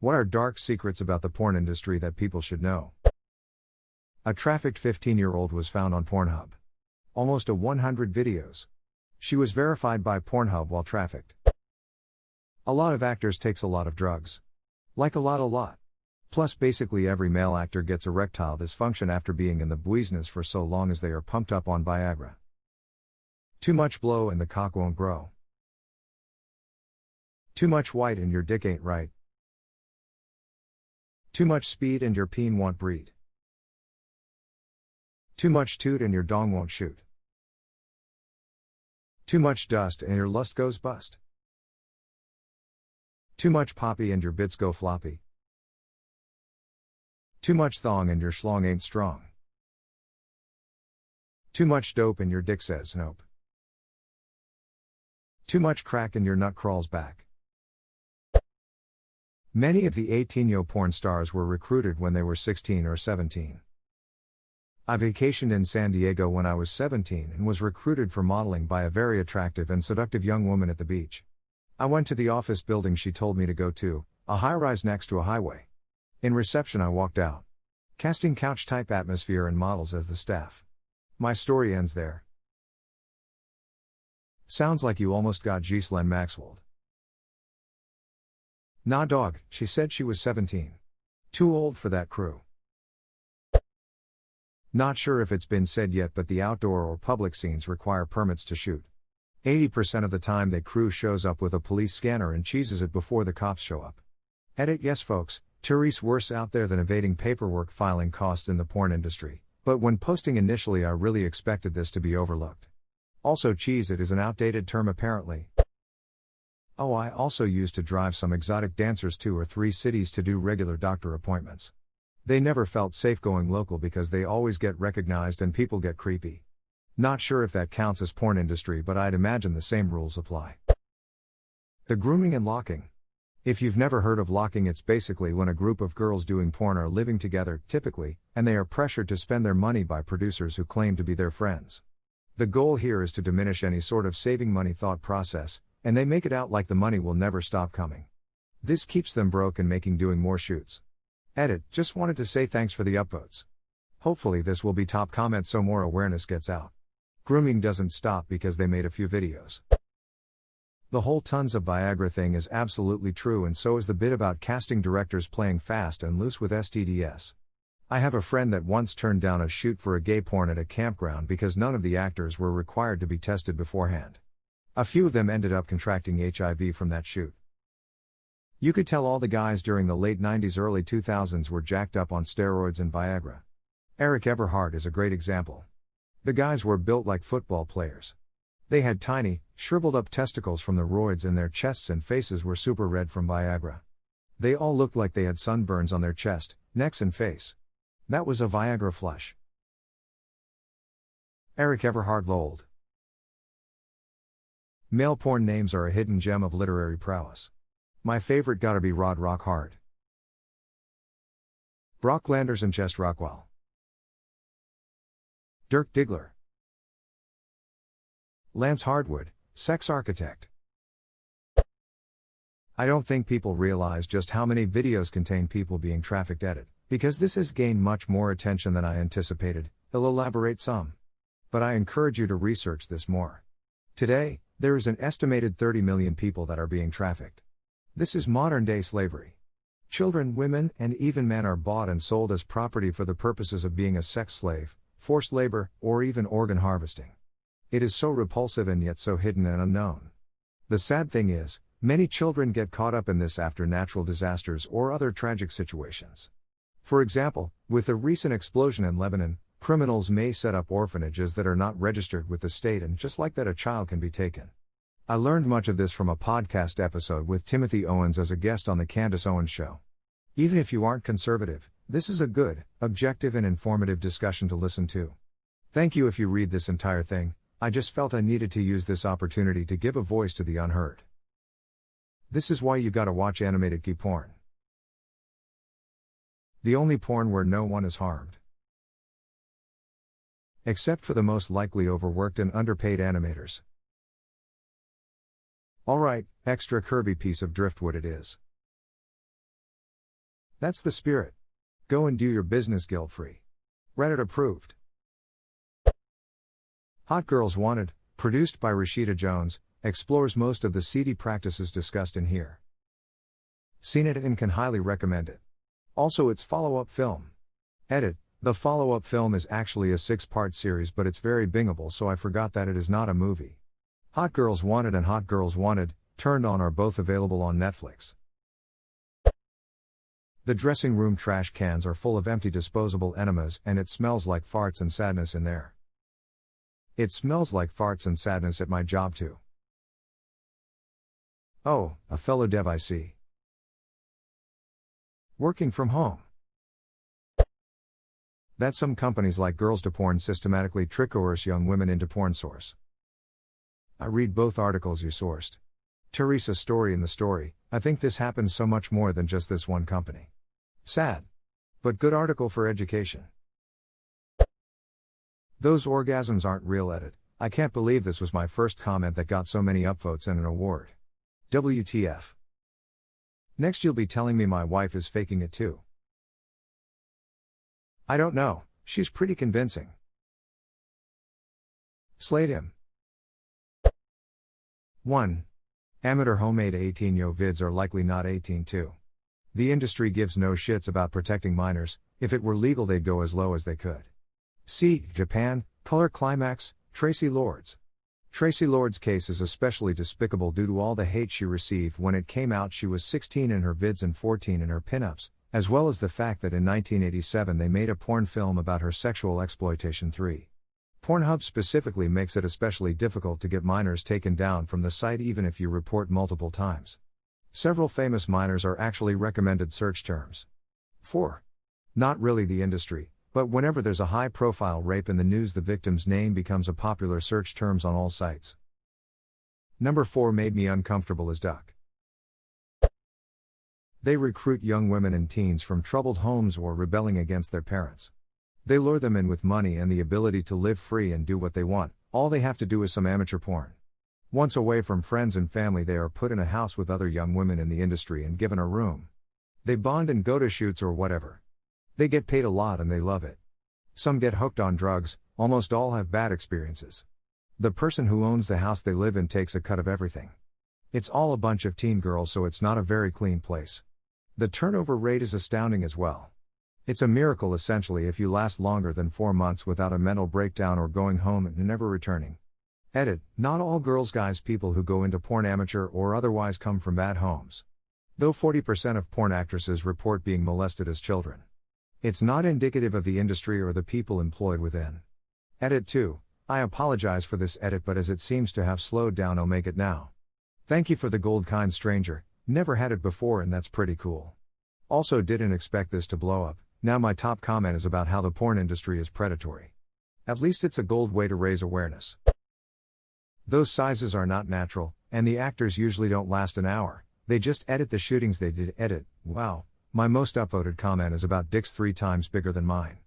What are dark secrets about the porn industry that people should know? A trafficked 15-year-old was found on Pornhub. Almost 100 videos. She was verified by Pornhub while trafficked. A lot of actors takes a lot of drugs. Like a lot. Plus basically every male actor gets erectile dysfunction after being in the business for so long as they are pumped up on Viagra. Too much blow and the cock won't grow. Too much white and your dick ain't right. Too much speed and your peen won't breed. Too much toot and your dong won't shoot. Too much dust and your lust goes bust. Too much poppy and your bits go floppy. Too much thong and your schlong ain't strong. Too much dope and your dick says nope. Too much crack and your nut crawls back. Many of the 18-year porn stars were recruited when they were 16 or 17. I vacationed in San Diego when I was 17 and was recruited for modeling by a very attractive and seductive young woman at the beach. I went to the office building she told me to go to, a high-rise next to a highway. In reception I walked out. Casting couch-type atmosphere and models as the staff. My story ends there. Sounds like you almost got Ghislaine Maxwell. Nah dog, she said she was 17. Too old for that crew. Not sure if it's been said yet, but the outdoor or public scenes require permits to shoot. 80% of the time the crew shows up with a police scanner and cheeses it before the cops show up. Edit: yes folks, Therese worse out there than evading paperwork filing costs in the porn industry, but when posting initially I really expected this to be overlooked. Also cheese it is an outdated term apparently. Oh, I also used to drive some exotic dancers 2 or 3 cities to do regular doctor appointments. They never felt safe going local because they always get recognized and people get creepy. Not sure if that counts as porn industry, but I'd imagine the same rules apply. The grooming and locking. If you've never heard of locking, it's basically when a group of girls doing porn are living together, typically, and they are pressured to spend their money by producers who claim to be their friends. The goal here is to diminish any sort of saving money thought process, and they make it out like the money will never stop coming. This keeps them broke and making doing more shoots. Edit: just wanted to say thanks for the upvotes. Hopefully this will be top comment so more awareness gets out. Grooming doesn't stop because they made a few videos. The whole tons of Viagra thing is absolutely true, and so is the bit about casting directors playing fast and loose with STDs. I have a friend that once turned down a shoot for a gay porn at a campground because none of the actors were required to be tested beforehand. A few of them ended up contracting HIV from that shoot. You could tell all the guys during the late 90s early 2000s were jacked up on steroids and Viagra. Eric Everhart is a great example. The guys were built like football players. They had tiny, shriveled up testicles from the roids, and their chests and faces were super red from Viagra. They all looked like they had sunburns on their chest, necks and face. That was a Viagra flush. Eric Everhart lolled. Male porn names are a hidden gem of literary prowess. My favorite gotta be Rod Rockhard, Brock Landers and Chest Rockwell, Dirk Diggler, Lance Hardwood, sex architect. I don't think people realize just how many videos contain people being trafficked. Edit: because this has gained much more attention than I anticipated, he'll elaborate some. But I encourage you to research this more. Today, there is an estimated 30 million people that are being trafficked. This is modern-day slavery. Children, women, and even men are bought and sold as property for the purposes of being a sex slave, forced labor, or even organ harvesting. It is so repulsive and yet so hidden and unknown. The sad thing is, many children get caught up in this after natural disasters or other tragic situations. For example, with the recent explosion in Lebanon, criminals may set up orphanages that are not registered with the state, and just like that a child can be taken. I learned much of this from a podcast episode with Timothy Owens as a guest on the Candace Owens Show. Even if you aren't conservative, this is a good, objective and informative discussion to listen to. Thank you if you read this entire thing. I just felt I needed to use this opportunity to give a voice to the unheard. This is why you gotta watch animated gay porn. The only porn where no one is harmed. Except for the most likely overworked and underpaid animators. Alright, extra curvy piece of driftwood it is. That's the spirit. Go and do your business guilt-free. Reddit approved. Hot Girls Wanted, produced by Rashida Jones, explores most of the seedy practices discussed in here. Seen it and can highly recommend it. Also its follow-up film. Edit, the follow-up film is actually a 6-part series but it's very bingable so I forgot that it is not a movie. Hot Girls Wanted and Hot Girls Wanted, Turned On are both available on Netflix. The dressing room trash cans are full of empty disposable enemas and it smells like farts and sadness in there. It smells like farts and sadness at my job too. Oh, a fellow dev I see. Working from home. That some companies like Girls to Porn systematically trick coerce young women into porn source. I read both articles you sourced. Teresa's story in the story, I think this happens so much more than just this one company. Sad. But good article for education. Those orgasms aren't real. Edit, I can't believe this was my first comment that got so many upvotes and an award. WTF. Next you'll be telling me my wife is faking it too. I don't know, she's pretty convincing. Slayed him. 1. Amateur homemade 18-yo vids are likely not 18 too. The industry gives no shits about protecting minors, if it were legal they'd go as low as they could. See, Japan, Color Climax, Tracy Lords. Tracy Lords' case is especially despicable due to all the hate she received when it came out she was 16 in her vids and 14 in her pinups, as well as the fact that in 1987 they made a porn film about her sexual exploitation. 3. Pornhub specifically makes it especially difficult to get minors taken down from the site even if you report multiple times. Several famous minors are actually recommended search terms. 4. Not really the industry, but whenever there's a high-profile rape in the news the victim's name becomes a popular search terms on all sites. Number 4 made me uncomfortable as duck. They recruit young women and teens from troubled homes or rebelling against their parents. They lure them in with money and the ability to live free and do what they want, all they have to do is some amateur porn. Once away from friends and family they are put in a house with other young women in the industry and given a room. They bond and go to shoots or whatever. They get paid a lot and they love it. Some get hooked on drugs, almost all have bad experiences. The person who owns the house they live in takes a cut of everything. It's all a bunch of teen girls so it's not a very clean place. The turnover rate is astounding as well. It's a miracle essentially if you last longer than 4 months without a mental breakdown or going home and never returning. Edit, not all girls guys people who go into porn amateur or otherwise come from bad homes. Though 40% of porn actresses report being molested as children. It's not indicative of the industry or the people employed within. Edit 2, I apologize for this edit but as it seems to have slowed down I'll make it now. Thank you for the gold kind stranger, never had it before and that's pretty cool. Also didn't expect this to blow up, now my top comment is about how the porn industry is predatory. At least it's a gold way to raise awareness. Those sizes are not natural, and the actors usually don't last an hour, they just edit the shootings they did. Edit, wow. My most upvoted comment is about dicks 3 times bigger than mine.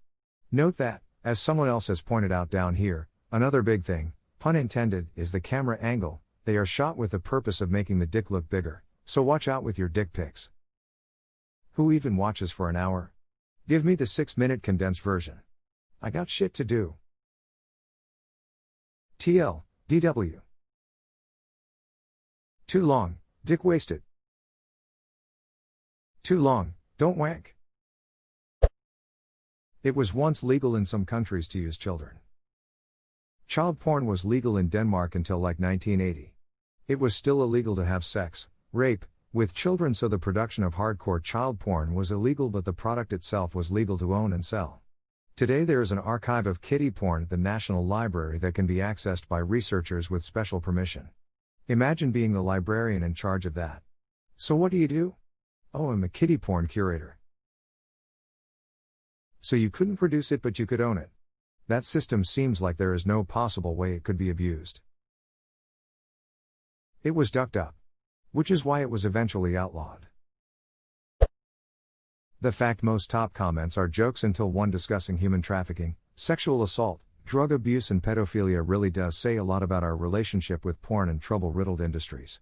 Note that, as someone else has pointed out down here, another big thing, pun intended, is the camera angle. They are shot with the purpose of making the dick look bigger, so watch out with your dick pics. Who even watches for an hour? Give me the 6-minute condensed version. I got shit to do. TL, DW. Too long, dick wasted. Too long, don't wank. It was once legal in some countries to use children. Child porn was legal in Denmark until like 1980. It was still illegal to have sex, rape, with children so the production of hardcore child porn was illegal but the product itself was legal to own and sell. Today there is an archive of kiddie porn at the National Library that can be accessed by researchers with special permission. Imagine being the librarian in charge of that. So what do? Oh, I'm a kiddie porn curator. So you couldn't produce it but you could own it. That system seems like there is no possible way it could be abused. It was ducked up. Which is why it was eventually outlawed. The fact most top comments are jokes until one discussing human trafficking, sexual assault, drug abuse and pedophilia really does say a lot about our relationship with porn and trouble-riddled industries.